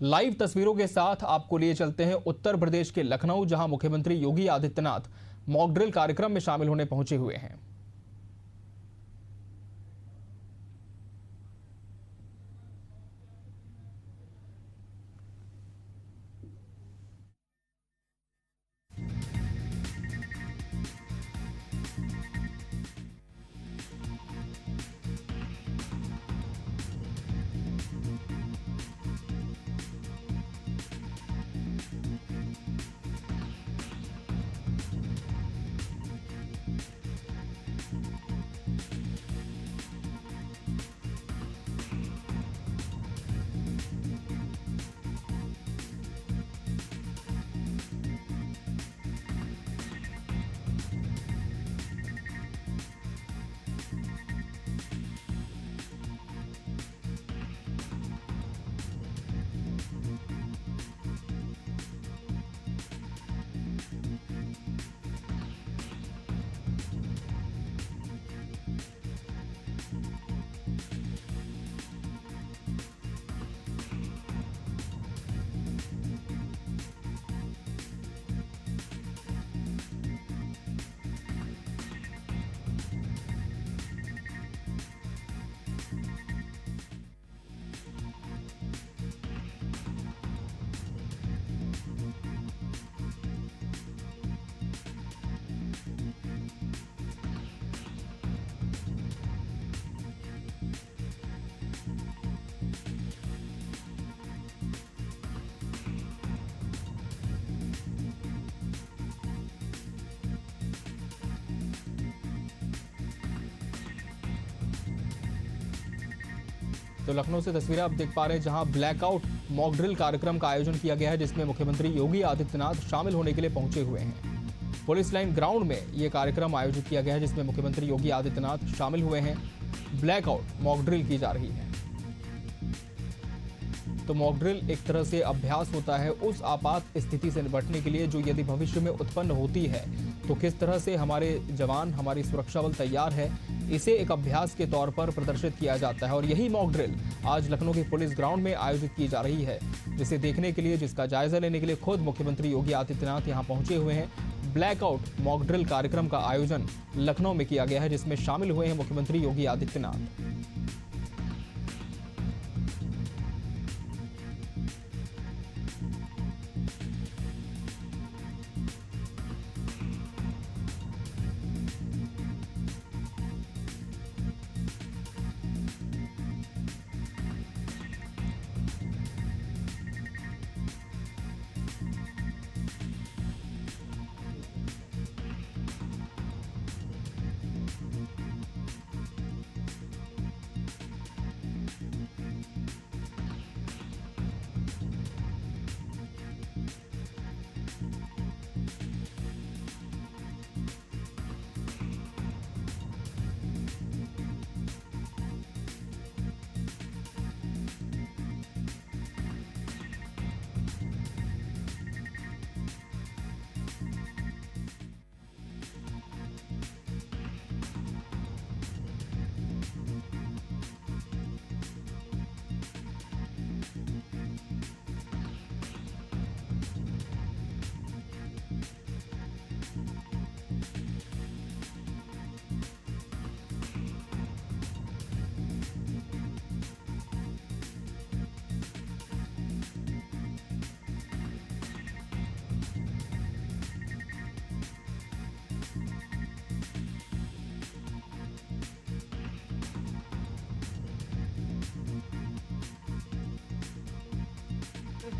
Live तस्वीरों के साथ आपको लिए चलते हैं उत्तर प्रदेश के लखनऊ, जहां मुख्यमंत्री योगी आदित्यनाथ मॉक ड्रिल कार्यक्रम में शामिल होने पहुंचे हुए हैं। तो लखनऊ से तस्वीरें आप देख पा रहे हैं, जहां ब्लैकआउट मॉक ड्रिल कार्यक्रम का आयोजन किया गया है, जिसमें मुख्यमंत्री योगी आदित्यनाथ शामिल होने के लिए पहुंचे हुए हैं। पुलिस लाइन ग्राउंड में यह कार्यक्रम आयोजित किया गया है, जिसमें मुख्यमंत्री योगी आदित्यनाथ शामिल हुए हैं। ब्लैकआउट मॉक ड्रिल की जा रही है। तो मॉक ड्रिल एक तरह से अभ्यास होता है उस आपात स्थिति से निपटने के लिए जो यदि भविष्य में उत्पन्न होती है, तो किस तरह से हमारे जवान, हमारी सुरक्षा बल तैयार है, इसे एक अभ्यास के तौर पर प्रदर्शित किया जाता है। और यही मॉक ड्रिल आज लखनऊ के पुलिस ग्राउंड में आयोजित की जा रही है, जिसे देखने के लिए, जिसका जायजा लेने के लिए खुद मुख्यमंत्री योगी आदित्यनाथ यहां पहुंचे हुए हैं। ब्लैकआउट मॉक ड्रिल कार्यक्रम का आयोजन लखनऊ में किया गया है, जिसमें शामिल हुए हैं मुख्यमंत्री योगी आदित्यनाथ।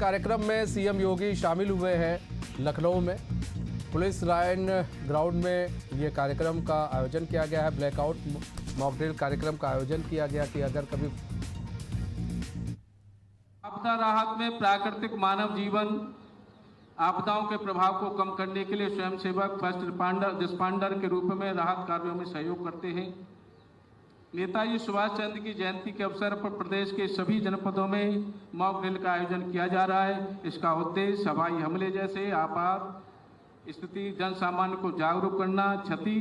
कार्यक्रम में सीएम योगी शामिल हुए हैं लखनऊ में। पुलिस लाइन ग्राउंड में ये कार्यक्रम का आयोजन किया गया है। ब्लैकआउट मॉक ड्रिल कार्यक्रम का आयोजन किया गया कि अगर कभी आपदा राहत में प्राकृतिक मानव जीवन आपदाओं के प्रभाव को कम करने के लिए स्वयंसेवक फर्स्ट रिस्पॉन्डर के रूप में राहत कार्यों में सहयोग करते हैं। नेताजी सुभाष चंद्र की जयंती के अवसर पर प्रदेश के सभी जनपदों में मॉक ड्रिल का आयोजन किया जा रहा है। इसका उद्देश्य हवाई हमले जैसे आपात स्थिति, जन सामान्य को जागरूक करना, क्षति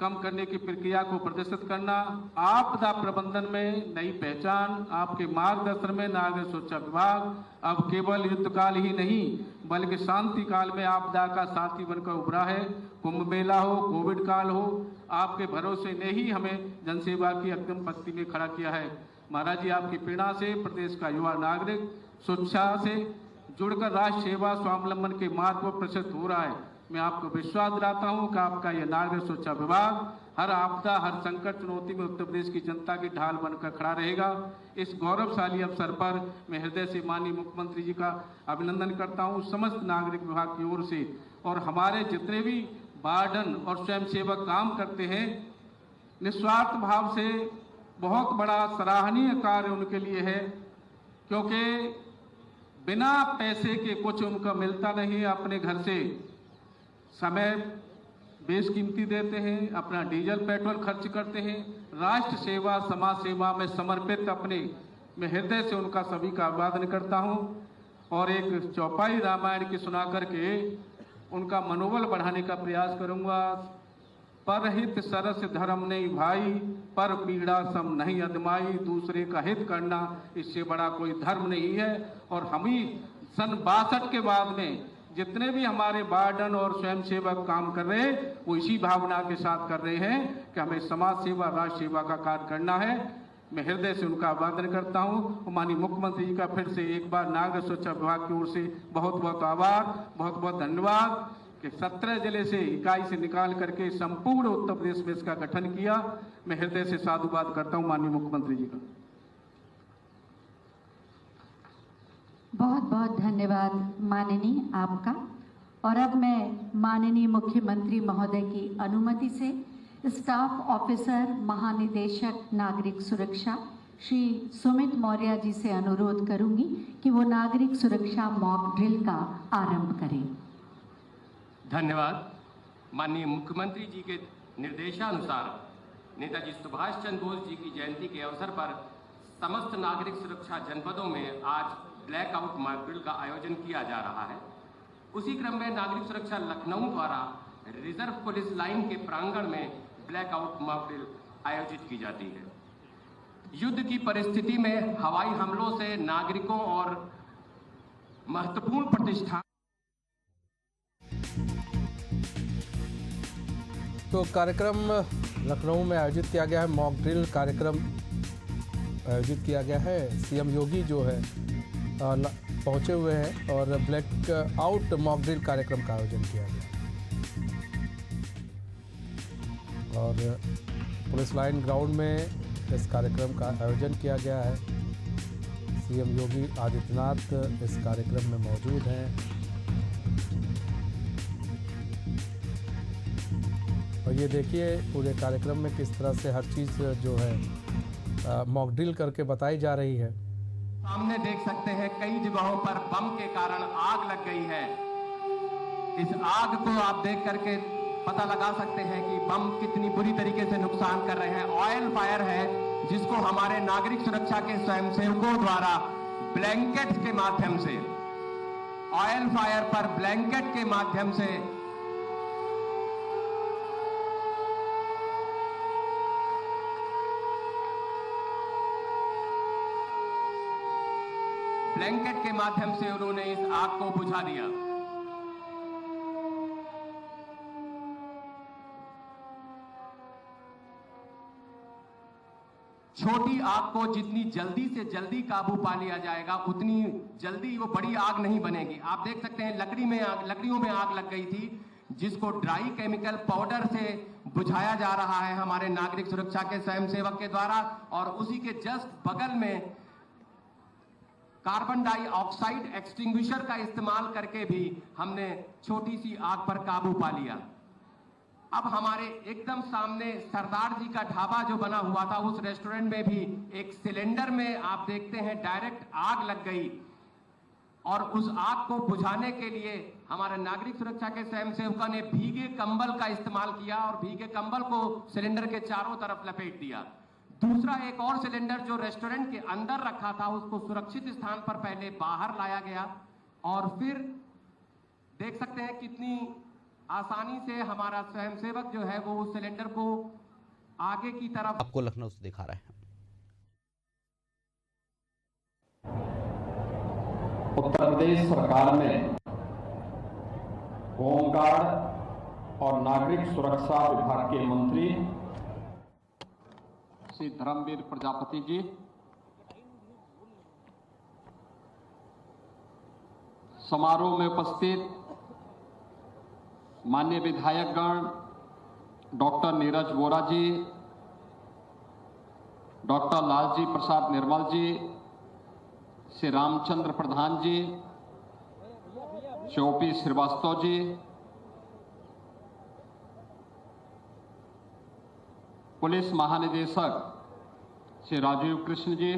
कम करने की प्रक्रिया को प्रदर्शित करना, आपदा प्रबंधन में नई पहचान, आपके मार्गदर्शन में नागरिक सुरक्षा विभाग अब केवल युद्धकाल ही नहीं बल्कि शांति काल में आपदा का साथी बनकर उभरा है। कुंभ मेला हो, कोविड काल हो, आपके भरोसे ने ही हमें जनसेवा की अग्रिम पंक्ति में खड़ा किया है। महाराज जी, आपकी प्रेरणा से प्रदेश का युवा नागरिक शिक्षा से जुड़कर राष्ट्र सेवा स्वावलंबन के मार्ग पर प्रसिद्ध हो रहा है। मैं आपको विश्वास दिलाता हूं कि आपका यह नागरिक सुरक्षा विभाग हर आपदा, हर संकट, चुनौती में उत्तर प्रदेश की जनता की ढाल बनकर खड़ा रहेगा। इस गौरवशाली अवसर पर मैं हृदय से माननीय मुख्यमंत्री जी का अभिनंदन करता हूं, समस्त नागरिक विभाग की ओर से। और हमारे जितने भी वार्डन और स्वयंसेवक काम करते हैं, निस्वार्थ भाव से बहुत बड़ा सराहनीय कार्य उनके लिए है, क्योंकि बिना पैसे के कुछ उनका मिलता नहीं। अपने घर से समय बेशकीमती देते हैं, अपना डीजल पेट्रोल खर्च करते हैं, राष्ट्र सेवा, समाज सेवा में समर्पित अपने मैं हृदय से उनका सभी का अभिवादन करता हूं। और एक चौपाई रामायण की सुना करके उनका मनोबल बढ़ाने का प्रयास करूंगा। परहित सरस धर्म नहीं भाई, पर पीड़ा सम नहीं अदमाई। दूसरे का हित करना इससे बड़ा कोई धर्म नहीं है। और हम ही सन 62 के बाद में जितने भी हमारे वार्डन और स्वयंसेवक काम कर रहे हैं, वो इसी भावना के साथ कर रहे हैं कि हमें समाज सेवा, राष्ट्र सेवा का कार्य करना है। मैं हृदय से उनका अभिवादन करता हूं। माननीय मुख्यमंत्री जी का फिर से एक बार नागरिक सुरक्षा विभाग की ओर से बहुत बहुत आभार, बहुत बहुत धन्यवाद कि 17 जिले से इकाई से निकाल करके संपूर्ण उत्तर प्रदेश में इसका गठन किया। मैं हृदय से साधुवाद करता हूं माननीय मुख्यमंत्री जी का। बहुत बहुत धन्यवाद माननीय आपका। और अब मैं माननीय मुख्यमंत्री महोदय की अनुमति से स्टाफ ऑफिसर महानिदेशक नागरिक सुरक्षा श्री सुमित मौर्य जी से अनुरोध करूंगी कि वो नागरिक सुरक्षा मॉक ड्रिल का आरंभ करें। धन्यवाद। माननीय मुख्यमंत्री जी के निर्देशानुसार नेताजी सुभाष चंद्र बोस जी की जयंती के अवसर पर समस्त नागरिक सुरक्षा जनपदों में आज ब्लैकआउट मॉक ड्रिल का आयोजन किया जा रहा है। उसी क्रम में नागरिक सुरक्षा लखनऊ द्वारा रिजर्व पुलिस लाइन के प्रांगण में ब्लैकआउट मॉक ड्रिल आयोजित की जाती है। युद्ध की परिस्थिति में हवाई हमलों से नागरिकों और महत्वपूर्ण प्रतिष्ठान। तो कार्यक्रम लखनऊ में आयोजित किया गया है, मॉक ड्रिल कार्यक्रम आयोजित किया गया है। सीएम योगी जो है पहुंचे हुए हैं और ब्लैक आउट मॉक ड्रिल कार्यक्रम का आयोजन किया गया और पुलिस लाइन ग्राउंड में इस कार्यक्रम का आयोजन किया गया है। सीएम योगी आदित्यनाथ इस कार्यक्रम में मौजूद हैं और ये देखिए पूरे कार्यक्रम में किस तरह से हर चीज़ जो है मॉक ड्रिल करके बताई जा रही है। सामने देख सकते हैं कई जगहों पर बम के कारण आग लग गई है। इस आग को आप देख करके पता लगा सकते हैं कि बम कितनी बुरी तरीके से नुकसान कर रहे हैं। ऑयल फायर है जिसको हमारे नागरिक सुरक्षा के स्वयंसेवकों द्वारा ब्लैंकेट के माध्यम से, ऑयल फायर पर ब्लैंकेट के माध्यम से उन्होंने इस आग को बुझा दिया। छोटी आग को जितनी जल्दी से जल्दी काबू पा लिया जाएगा उतनी जल्दी वो बड़ी आग नहीं बनेगी। आप देख सकते हैं लकड़ियों में आग लग गई थी जिसको ड्राई केमिकल पाउडर से बुझाया जा रहा है हमारे नागरिक सुरक्षा के स्वयंसेवक के द्वारा। और उसी के जस्ट बगल में कार्बन डाइऑक्साइड एक्सटिंग्विशर का इस्तेमाल करके भी हमने छोटी सी आग पर काबू पा लिया। अब हमारे एकदम सामने सरदार जी का ढाबा जो बना हुआ था उस रेस्टोरेंट में भी एक सिलेंडर में आप देखते हैं डायरेक्ट आग लग गई और उस आग को बुझाने के लिए हमारे नागरिक सुरक्षा के स्वयंसेवकों ने भीगे कंबल का इस्तेमाल किया और भीगे कंबल को सिलेंडर के चारों तरफ लपेट दिया। दूसरा एक और सिलेंडर जो रेस्टोरेंट के अंदर रखा था उसको सुरक्षित स्थान पर पहले बाहर लाया गया और फिर देख सकते हैं कितनी आसानी से हमारा स्वयंसेवक जो है वो उस सिलेंडर को आगे की तरफ आपको लखनऊ से दिखा रहे हैं। उत्तर प्रदेश सरकार ने होमगार्ड और नागरिक सुरक्षा विभाग के मंत्री श्री धर्मवीर प्रजापति जी, समारोह में उपस्थित माननीय विधायकगण डॉक्टर नीरज वोरा जी, डॉक्टर लालजी प्रसाद निर्मल जी, श्री रामचंद्र प्रधान जी, श्री ओपी श्रीवास्तव जी, पुलिस महानिदेशक श्री राजीव कृष्ण जी,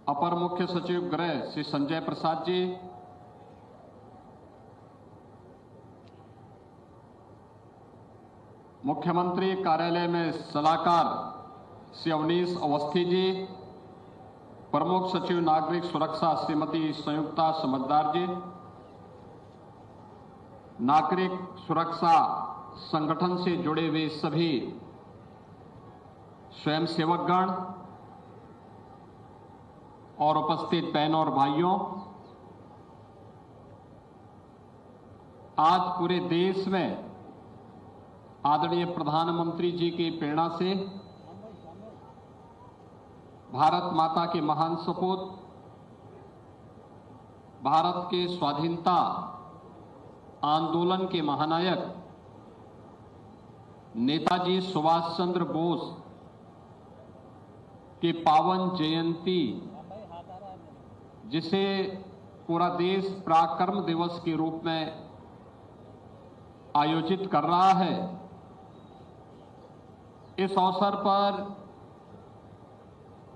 अपर मुख्य सचिव गृह श्री संजय प्रसाद जी, मुख्यमंत्री कार्यालय में सलाहकार श्री अवनीश अवस्थी जी, प्रमुख सचिव नागरिक सुरक्षा श्रीमती संयुक्ता समझदार जी, नागरिक सुरक्षा संगठन से जुड़े हुए सभी स्वयंसेवकगण और उपस्थित बहनों और भाइयों, आज पूरे देश में आदरणीय प्रधानमंत्री जी की प्रेरणा से भारत माता के महान सपूत, भारत के स्वाधीनता आंदोलन के महानायक नेताजी सुभाष चंद्र बोस की पावन जयंती, जिसे पूरा देश पराक्रम दिवस के रूप में आयोजित कर रहा है, इस अवसर पर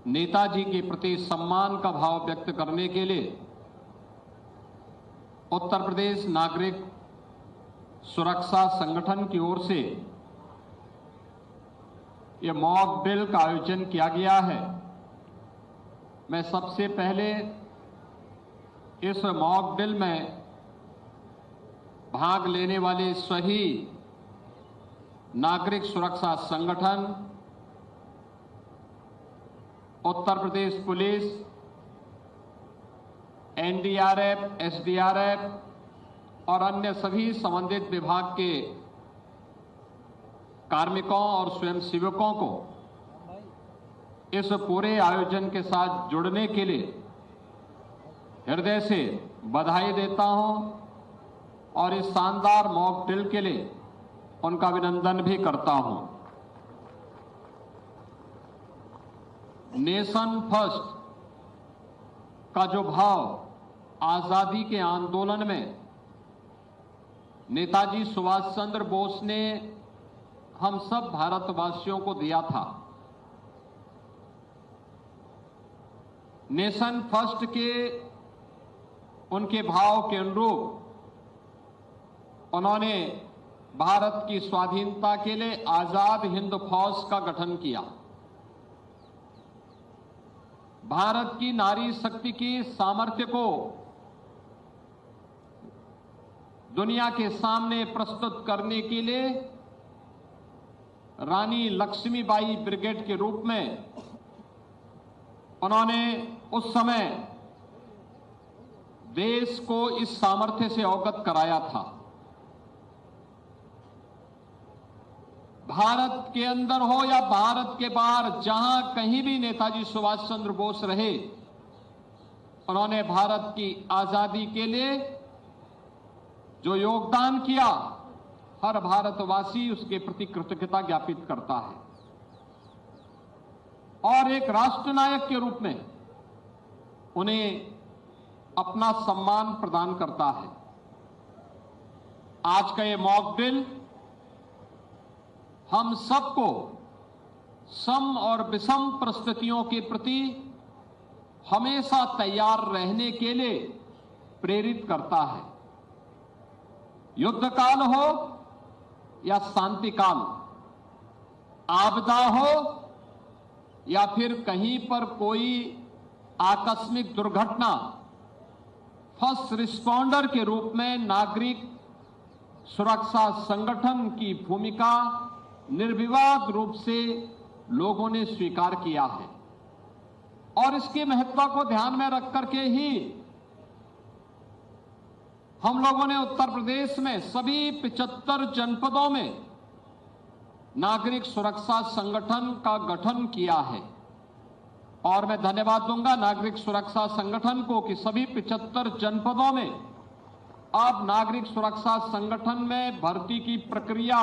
नेताजी के प्रति सम्मान का भाव व्यक्त करने के लिए उत्तर प्रदेश नागरिक सुरक्षा संगठन की ओर से यह मॉक ड्रिल का आयोजन किया गया है। मैं सबसे पहले इस मॉक ड्रिल में भाग लेने वाले सभी नागरिक सुरक्षा संगठन, Uttar Pradesh police, NDRF, SDRF और अन्य सभी संबंधित विभाग के कार्मिकों और स्वयंसेवकों को इस पूरे आयोजन के साथ जुड़ने के लिए हृदय से बधाई देता हूं और इस शानदार मॉक ड्रिल के लिए उनका अभिनंदन भी करता हूं। नेशन फर्स्ट का जो भाव आजादी के आंदोलन में नेताजी सुभाष चंद्र बोस ने हम सब भारतवासियों को दिया था, नेशन फर्स्ट के उनके भाव के अनुरूप उन्होंने भारत की स्वाधीनता के लिए आजाद हिंद फौज का गठन किया। भारत की नारी शक्ति की सामर्थ्य को दुनिया के सामने प्रस्तुत करने के लिए रानी लक्ष्मीबाई ब्रिगेड के रूप में उन्होंने उस समय देश को इस सामर्थ्य से अवगत कराया था। भारत के अंदर हो या भारत के बाहर, जहां कहीं भी नेताजी सुभाष चंद्र बोस रहे, उन्होंने भारत की आजादी के लिए जो योगदान किया, हर भारतवासी उसके प्रति कृतज्ञता ज्ञापित करता है और एक राष्ट्रनायक के रूप में उन्हें अपना सम्मान प्रदान करता है। आज का ये मॉक ड्रिल हम सबको सम और विषम परिस्थितियों के प्रति हमेशा तैयार रहने के लिए प्रेरित करता है। युद्ध काल हो या शांति काल, आपदा हो या फिर कहीं पर कोई आकस्मिक दुर्घटना, फर्स्ट रिस्पॉन्डर के रूप में नागरिक सुरक्षा संगठन की भूमिका निर्विवाद रूप से लोगों ने स्वीकार किया है और इसके महत्व को ध्यान में रख करके ही हम लोगों ने उत्तर प्रदेश में सभी 75 जनपदों में नागरिक सुरक्षा संगठन का गठन किया है और मैं धन्यवाद दूंगा नागरिक सुरक्षा संगठन को कि सभी 75 जनपदों में अब नागरिक सुरक्षा संगठन में भर्ती की प्रक्रिया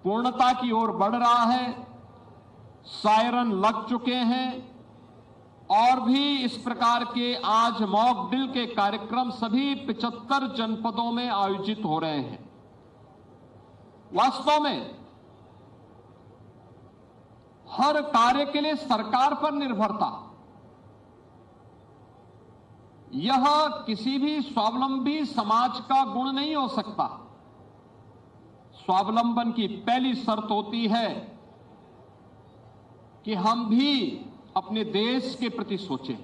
पूर्णता की ओर बढ़ रहा है। सायरन लग चुके हैं और भी इस प्रकार के आज मॉक ड्रिल के कार्यक्रम सभी 75 जनपदों में आयोजित हो रहे हैं। वास्तव में हर कार्य के लिए सरकार पर निर्भरता यह किसी भी स्वावलंबी समाज का गुण नहीं हो सकता। स्वावलंबन की पहली शर्त होती है कि हम भी अपने देश के प्रति सोचें,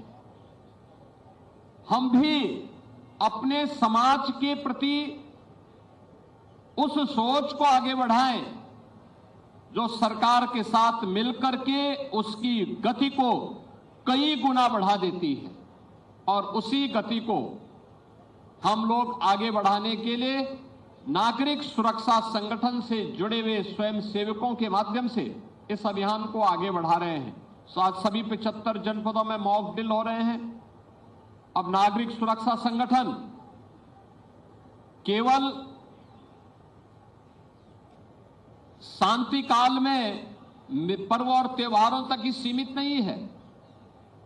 हम भी अपने समाज के प्रति उस सोच को आगे बढ़ाएं जो सरकार के साथ मिलकर के उसकी गति को कई गुना बढ़ा देती है और उसी गति को हम लोग आगे बढ़ाने के लिए नागरिक सुरक्षा संगठन से जुड़े हुए स्वयं सेवकों के माध्यम से इस अभियान को आगे बढ़ा रहे हैं। आज सभी 75 जनपदों में मॉक ड्रिल हो रहे हैं। अब नागरिक सुरक्षा संगठन केवल शांति काल में पर्व और त्योहारों तक ही सीमित नहीं है।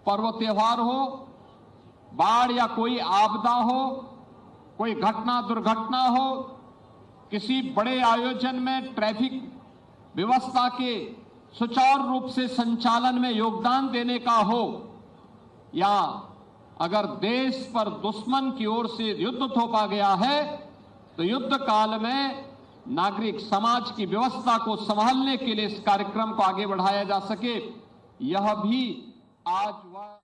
पर्व त्योहार हो, बाढ़ या कोई आपदा हो, कोई घटना दुर्घटना हो, किसी बड़े आयोजन में ट्रैफिक व्यवस्था के सुचारू रूप से संचालन में योगदान देने का हो, या अगर देश पर दुश्मन की ओर से युद्ध थोपा गया है तो युद्ध काल में नागरिक समाज की व्यवस्था को संभालने के लिए इस कार्यक्रम को आगे बढ़ाया जा सके, यह भी आज वह